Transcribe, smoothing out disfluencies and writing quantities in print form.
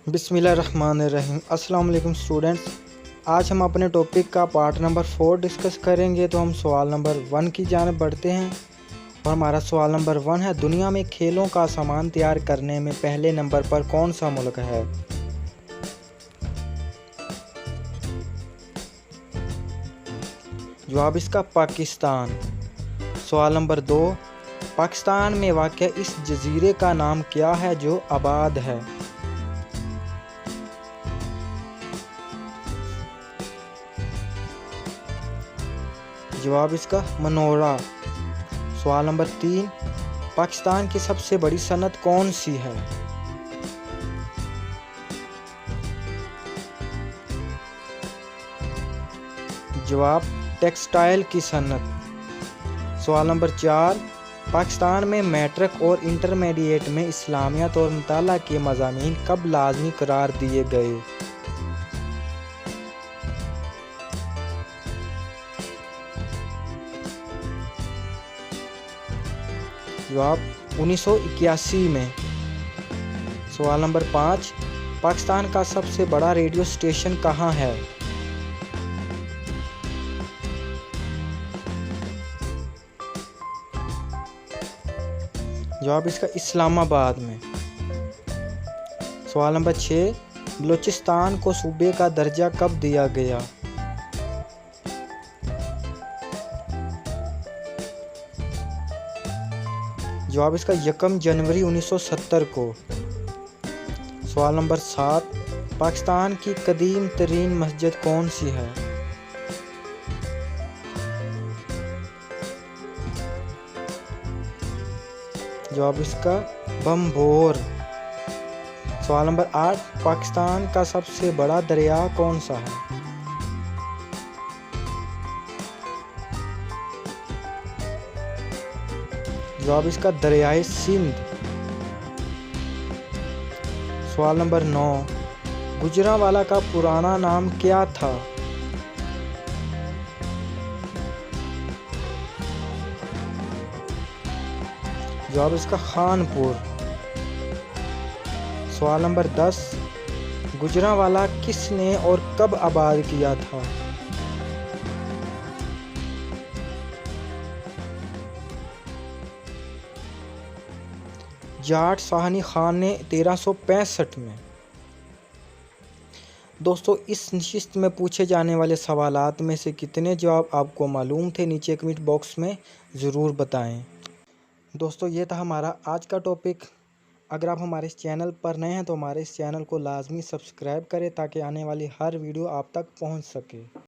بسم اللہ الرحمن الرحیم۔ السلام علیکم اسٹوڈنٹس، آج ہم اپنے ٹاپک کا پارٹ نمبر 4 ڈسکس کریں گے۔ تو ہم سوال نمبر 1 کی جانب بڑھتے ہیں اور ہمارا سوال نمبر 1 ہے، دنیا میں کھیلوں کا سامان تیار کرنے میں پہلے نمبر پر کون سا ملک ہے؟ جواب اس کا پاکستان۔ سوال نمبر 2، پاکستان میں واقع اس جزیرے کا نام کیا ہے جو آباد ہے؟ جواب اس کا منورہ۔ سوال نمبر 3، پاکستان کی سب سے بڑی صنعت کون سی ہے؟ جواب ٹیکسٹائل کی صنعت۔ سوال نمبر 4، پاکستان میں میٹرک اور انٹرمیڈیٹ میں اسلامیات اور مطالعہ کے مضامین کب لازمی قرار دیے گئے؟ جواب 1981 میں۔ سوال نمبر 5، پاکستان کا سب سے بڑا ریڈیو اسٹیشن کہاں ہے؟ جواب اس کا اسلام آباد میں۔ سوال نمبر 6، بلوچستان کو صوبے کا درجہ کب دیا گیا؟ جواب اس کا 1 جنوری 1970 کو۔ سوال نمبر 7، پاکستان کی قدیم ترین مسجد کون سی ہے؟ جواب اس کا بمبور۔ سوال نمبر 8، پاکستان کا سب سے بڑا دریا کون سا ہے؟ جواب اس کا دریائے سندھ۔ سوال نمبر 9، گوجرانوالہ کا پرانا نام کیا تھا؟ جواب اس کا خانپور۔ سوال نمبر 10، گوجرانوالہ کس نے اور کب آباد کیا تھا؟ جاٹ ساہنی خان نے 1365 میں۔ دوستو، اس نشست میں پوچھے جانے والے سوالات میں سے کتنے جواب آپ کو معلوم تھے نیچے کمنٹ باکس میں ضرور بتائیں۔ دوستو، یہ تھا ہمارا آج کا ٹاپک۔ اگر آپ ہمارے اس چینل پر نئے ہیں تو ہمارے اس چینل کو لازمی سبسکرائب کریں تاکہ آنے والی ہر ویڈیو آپ تک پہنچ سکے۔